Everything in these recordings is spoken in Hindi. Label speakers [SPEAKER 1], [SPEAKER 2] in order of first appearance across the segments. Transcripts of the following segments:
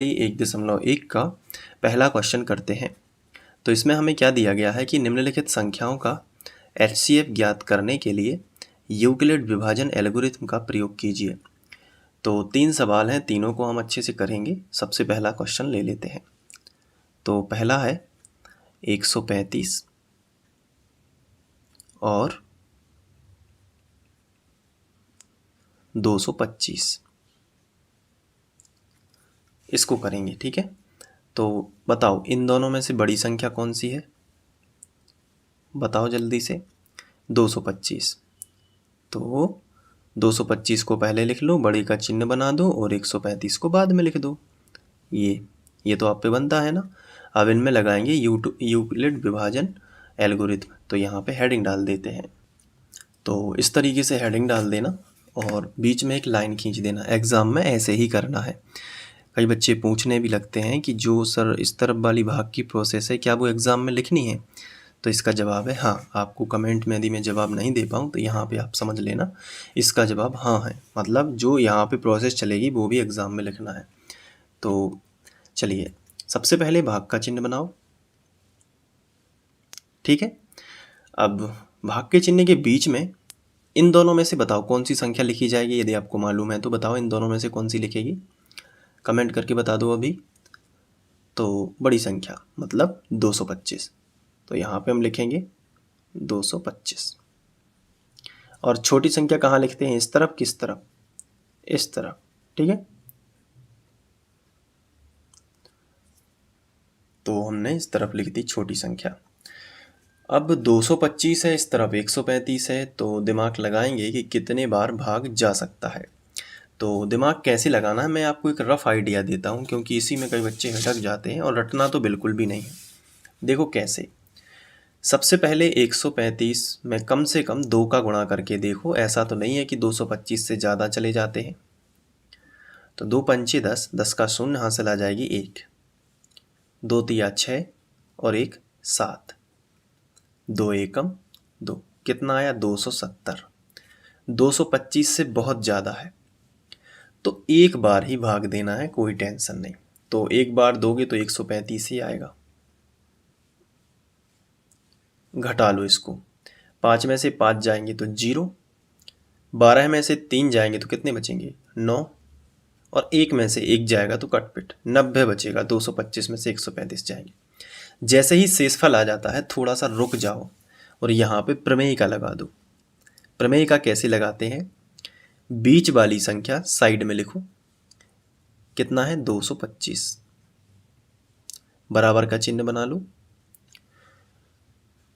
[SPEAKER 1] 1.1 का पहला क्वेश्चन करते हैं। तो इसमें हमें क्या दिया गया है कि निम्नलिखित संख्याओं का HCF ज्ञात करने के लिए यूक्लिड विभाजन एल्गोरिथम का प्रयोग कीजिए। तो 3 सवाल हैं, तीनों को हम अच्छे से करेंगे। सबसे पहला क्वेश्चन ले लेते हैं। तो पहला है 135 और 225, इसको करेंगे। ठीक है, तो बताओ इन दोनों में से बड़ी संख्या कौन सी है? बताओ जल्दी से। 225। तो 225 को पहले लिख लो, बड़ी का चिन्ह बना दो और 135 को बाद में लिख दो। ये तो आप पे बनता है ना। अब इनमें लगाएंगे यूक्लिड विभाजन एल्गोरिथम। तो यहाँ पे हेडिंग डाल देते हैं। तो इस तरीके से हेडिंग डाल देना और बीच में एक लाइन खींच देना। एग्ज़ाम में ऐसे ही करना है। कई बच्चे पूछने भी लगते हैं कि जो सर इस तरफ वाली भाग की प्रोसेस है, क्या वो एग्ज़ाम में लिखनी है? तो इसका जवाब है हाँ। आपको कमेंट में यदि मैं जवाब नहीं दे पाऊँ तो यहाँ पे आप समझ लेना, इसका जवाब हाँ है। मतलब जो यहाँ पे प्रोसेस चलेगी वो भी एग्ज़ाम में लिखना है। तो चलिए, सबसे पहले भाग का चिन्ह बनाओ। ठीक है, अब भाग के चिन्ह के बीच में इन दोनों में से बताओ कौन सी संख्या लिखी जाएगी। यदि आपको मालूम है तो बताओ इन दोनों में से कौन सी लिखेगी, कमेंट करके बता दो अभी। तो बड़ी संख्या मतलब 225, तो यहाँ पे हम लिखेंगे 225। और छोटी संख्या कहाँ लिखते हैं? इस तरफ, किस तरफ? इस तरफ। ठीक है, तो हमने इस तरफ लिख दी छोटी संख्या। अब 225 है, इस तरफ 135 है, तो दिमाग लगाएंगे कि कितने बार भाग जा सकता है। तो दिमाग कैसे लगाना है मैं आपको एक रफ आइडिया देता हूँ, क्योंकि इसी में कई बच्चे भटक जाते हैं और रटना तो बिल्कुल भी नहीं है। देखो कैसे। सबसे पहले 135 में कम से कम 2 का गुणा करके देखो। ऐसा तो नहीं है कि 225 से ज़्यादा चले जाते हैं। तो 2 पंचे 10, 10 का शून्य हासिल आ जाएगी 1, 2 तिया 6 और 1 7, 2 एकम 2, कितना आया? 270। 225 से बहुत ज़्यादा है तो एक बार ही भाग देना है, कोई टेंशन नहीं। तो एक बार दोगे तो 135 ही आएगा। घटा लो इसको। 5 में से 5 जाएंगे तो 0, 12 में से 3 जाएंगे तो कितने बचेंगे? 9, और 1 में से 1 जाएगा तो कटपिट 90 बचेगा। 225 में से 135 जाएंगे। जैसे ही शेषफल आ जाता है थोड़ा सा रुक जाओ और यहाँ पे प्रमेय का लगा दो। प्रमेय का कैसे लगाते हैं? बीच वाली संख्या साइड में लिखो। कितना है? 225। बराबर का चिन्ह बना लो।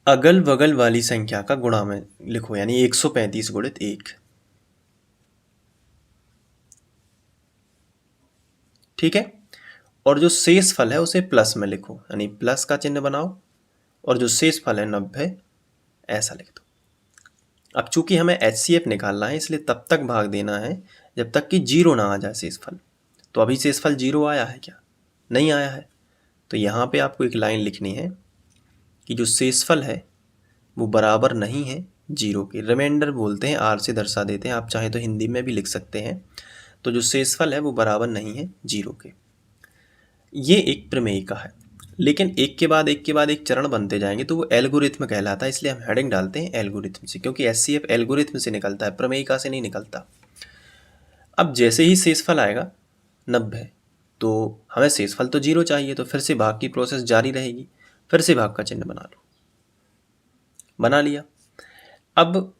[SPEAKER 1] अगल बगल वाली संख्या का गुणा में लिखो, यानी 135 गुणित 1। ठीक है, और जो शेष फल है उसे प्लस में लिखो, यानी प्लस का चिन्ह बनाओ और जो शेष फल है 90 ऐसा लिख दो। अब चूंकि हमें HCF निकालना है इसलिए तब तक भाग देना है जब तक कि 0 ना आ जाए शेषफल। तो अभी शेषफल 0 आया है क्या? नहीं आया है। तो यहाँ पे आपको एक लाइन लिखनी है कि जो शेषफल है वो बराबर नहीं है 0 के। रिमाइंडर बोलते हैं, R से दर्शा देते हैं, आप चाहे तो हिंदी में भी लिख सकते हैं। तो जो शेषफल है वो बराबर नहीं है 0 के। ये एक प्रमेय का है, लेकिन एक के बाद एक चरण बनते जाएंगे तो वो एल्गोरिथम कहलाता है। इसलिए हम हेडिंग डालते हैं एल्गोरिथम से, क्योंकि HCF एल्गोरिथम से निकलता है, प्रमेयिका से नहीं निकलता। अब जैसे ही शेषफल आएगा 90, तो हमें शेषफल तो 0 चाहिए, तो फिर से भाग की प्रोसेस जारी रहेगी। फिर से भाग का चिन्ह बना लो। बना लिया। अब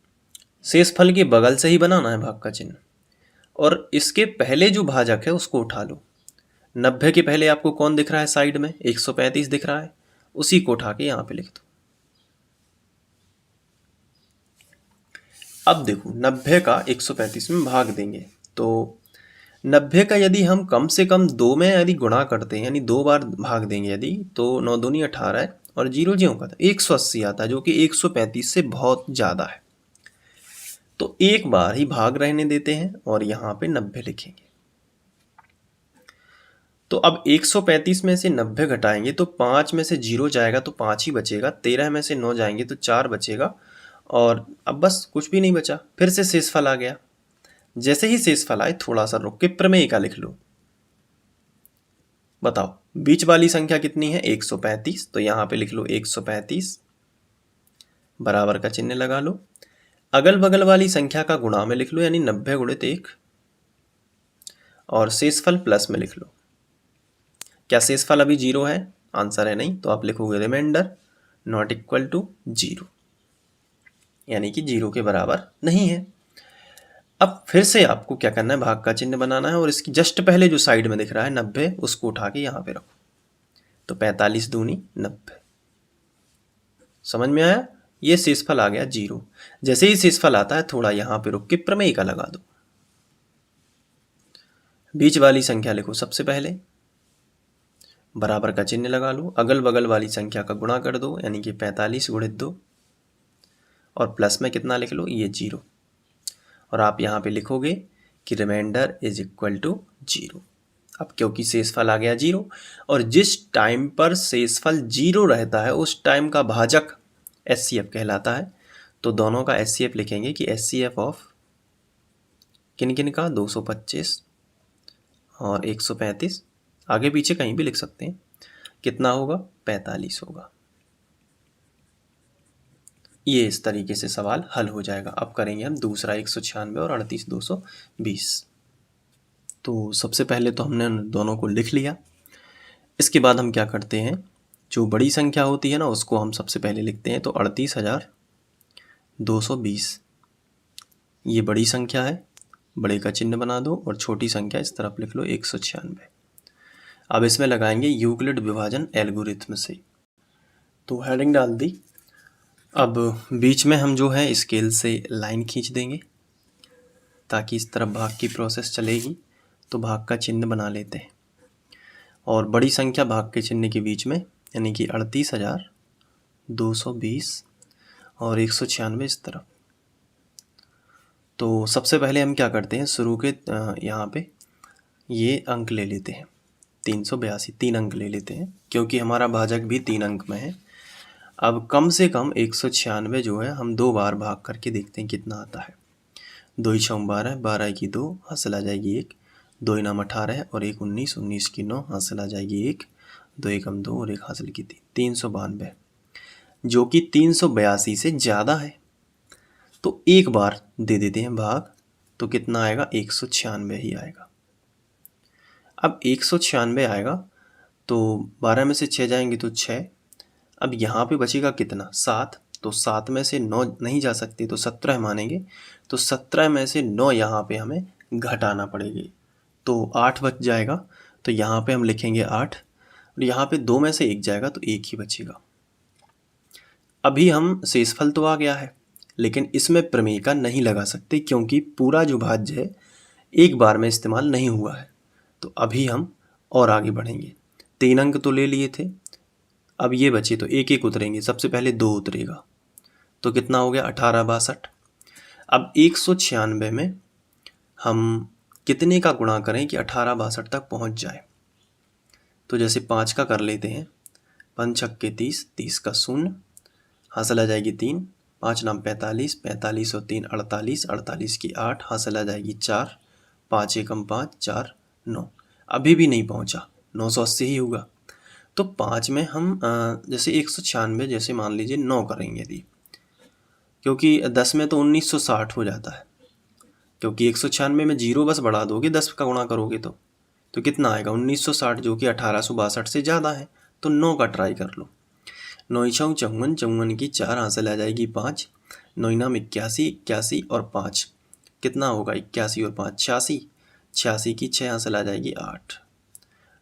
[SPEAKER 1] शेषफल के बगल से ही बनाना है भाग का चिन्ह, और इसके पहले जो भाजक है उसको उठा लो। 90 के पहले आपको कौन दिख रहा है? साइड में 135 दिख रहा है, उसी को उठा के यहाँ पे लिख दो। अब देखो 90 का 135 में भाग देंगे तो 90 का यदि हम कम से कम 2 में यदि गुणा करते हैं, यानी 2 बार भाग देंगे यदि, तो 9 दूनी 18 है और 0 ज्यों का 180 आता है, जो कि 135 से बहुत ज़्यादा है। तो एक बार ही भाग रहने देते हैं और यहाँ पे 90 लिखेंगे। तो अब 135 में से 90 घटाएंगे तो 5 में से 0 जाएगा तो 5 ही बचेगा। 13 में से 9 जाएंगे तो 4 बचेगा, और अब बस कुछ भी नहीं बचा। फिर से शेषफल आ गया। जैसे ही शेषफल आए थोड़ा सा रुक के प्रमेय का लिख लो। बताओ बीच वाली संख्या कितनी है 135, तो यहाँ पे लिख लो 135, बराबर का चिन्ह लगा लो। अगल बगल वाली संख्या का गुणा में लिख लो, यानी 90 गुणित 1, और शेषफल प्लस में लिख लो। क्या शेषफल अभी 0 है? आंसर है नहीं, तो आप लिखोगे रिमाइंडर नॉट इक्वल टू 0, यानी कि 0 के बराबर नहीं है। अब फिर से आपको क्या करना है, भाग का चिन्ह बनाना है, और इसकी जस्ट पहले जो साइड में दिख रहा है 90, उसको उठा के यहाँ पे रखो। तो 45 दूनी 90, समझ में आया? ये शेषफल आ गया 0। जैसे ही शेषफल आता है थोड़ा यहाँ पे रुक के प्रमेय का लगा दो। बीच वाली संख्या लिखो सबसे पहले, बराबर का चिन्ह लगा लो, अगल बगल वाली संख्या का गुणा कर दो, यानी कि 45 गुणित 2, और प्लस में कितना लिख लो, ये 0, और आप यहाँ पे लिखोगे कि रिमाइंडर इज इक्वल टू 0। अब क्योंकि शेषफल आ गया 0, और जिस टाइम पर शेषफल 0 रहता है उस टाइम का भाजक एचसीएफ कहलाता है। तो दोनों का एचसीएफ लिखेंगे कि एचसीएफ ऑफ किन किन का, 225 और 135, आगे पीछे कहीं भी लिख सकते हैं, कितना होगा, 45 होगा। ये इस तरीके से सवाल हल हो जाएगा। अब करेंगे हम दूसरा 196 और 38,220। तो सबसे पहले तो हमने दोनों को लिख लिया। इसके बाद हम क्या करते हैं, जो बड़ी संख्या होती है ना उसको हम सबसे पहले लिखते हैं। तो 38,220 ये बड़ी संख्या है, बड़े का चिन्ह बना दो, और छोटी संख्या इस तरफ लिख लो 196। अब इसमें लगाएंगे यूक्लिड विभाजन एल्गोरिथम से। तो हेडिंग डाल दी। अब बीच में हम जो है स्केल से लाइन खींच देंगे ताकि इस तरफ भाग की प्रोसेस चलेगी। तो भाग का चिन्ह बना लेते हैं, और बड़ी संख्या भाग के चिन्ह के बीच में, यानी कि 38,220 और 196 इस तरफ। तो सबसे पहले हम क्या करते हैं, शुरू के यहाँ पे ये अंक ले लेते हैं, 382, 3 अंक ले लेते हैं, क्योंकि हमारा भाजक भी 3 अंक में है। अब कम से कम 196 जो है हम 2 बार भाग करके देखते हैं कितना आता है। 2 × 12, 12 की 2, हासिल आ जाएगी 1, 2 × 18 और 1 19, 19 की 9, हासिल आ जाएगी 1, 2 × 2 और 1 हासिल की 3, 392, जो कि 382 से ज़्यादा है। तो एक बार दे देते हैं भाग, तो कितना आएगा, 196 ही आएगा। अब 196 आएगा तो 12 में से 6 जाएंगे तो 6। अब यहाँ पे बचेगा कितना, 7। तो 7 में से 9 नहीं जा सकते तो 17 मानेंगे। तो 17 में से 9 यहाँ पे हमें घटाना पड़ेगी, तो 8 बच जाएगा। तो यहाँ पे हम लिखेंगे 8, और यहाँ पे 2 में से 1 जाएगा तो 1 ही बचेगा। अभी हम शेषफल तो आ गया है, लेकिन इसमें प्रमेय का नहीं लगा सकते क्योंकि पूरा जो भाज्य है एक बार में इस्तेमाल नहीं हुआ है। तो अभी हम और आगे बढ़ेंगे। 3 अंक तो ले लिए थे, अब ये बचे तो एक एक उतरेंगे। सबसे पहले 2 उतरेगा, तो कितना हो गया, 1862। अब 196 में हम कितने का गुणा करें कि 1862 तक पहुंच जाए। तो जैसे 5 का कर लेते हैं, 5 छक्के 30, 30 का 0, हासिल आ जाएगी 3, 5 नाम 45, 45 और 3 48, 48 की 8, हासिल आ जाएगी 4, 5 एकम 5, 4 9। अभी भी नहीं पहुंचा, 980 ही होगा। तो 5 में हम जैसे 196 जैसे मान लीजिए 9 करेंगे यदि, क्योंकि 10 में तो 1960 हो जाता है, क्योंकि 196 में 0 बस बढ़ा दोगे, 10 का गुणा करोगे तो कितना आएगा, 1960, जो कि 1862 से ज़्यादा है। तो 9 का ट्राई कर लो। 9 × 54, 54 की 4, हासिल आ जाएगी 5, 9 नाम 81, 81 और 5 कितना होगा, 81 और 5 86, 86 की 6, हासिल आ जाएगी 8,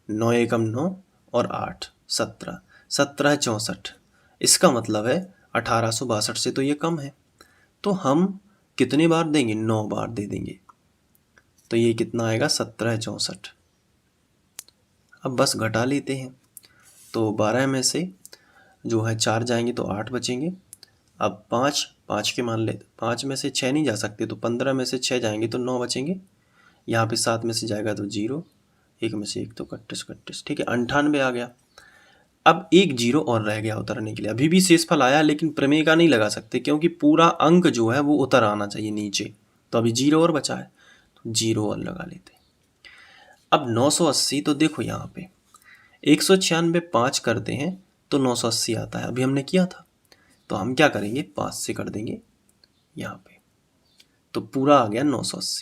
[SPEAKER 1] 9 एकम 9 और 8 17, 17 64। इसका मतलब है 1862 से तो ये कम है, तो हम कितने बार देंगे, 9 बार दे देंगे। तो ये कितना आएगा, 17 64। अब बस घटा लेते हैं। तो 12 में से जो है 4 जाएंगे तो 8 बचेंगे। अब 5 के मान लेते, 5 में से 6 नहीं जा सकते, तो 15 में से 6 जाएंगे तो 9 बचेंगे। यहाँ पे 7 में से जाएगा तो 0, 1 में से 1 तो 31, ठीक है, 98 आ गया। अब एक 0 और रह गया उतरने के लिए। अभी भी शेषफल आया, लेकिन प्रमेय का नहीं लगा सकते क्योंकि पूरा अंक जो है वो उतर आना चाहिए नीचे। तो अभी 0 और बचा है, तो 0 और लगा लेते हैं। अब 980, तो देखो यहाँ पे 196 5 करते हैं तो 980 आता है, अभी हमने किया था। तो हम क्या करेंगे, 5 से कर देंगे यहाँ पे, तो पूरा आ गया 980।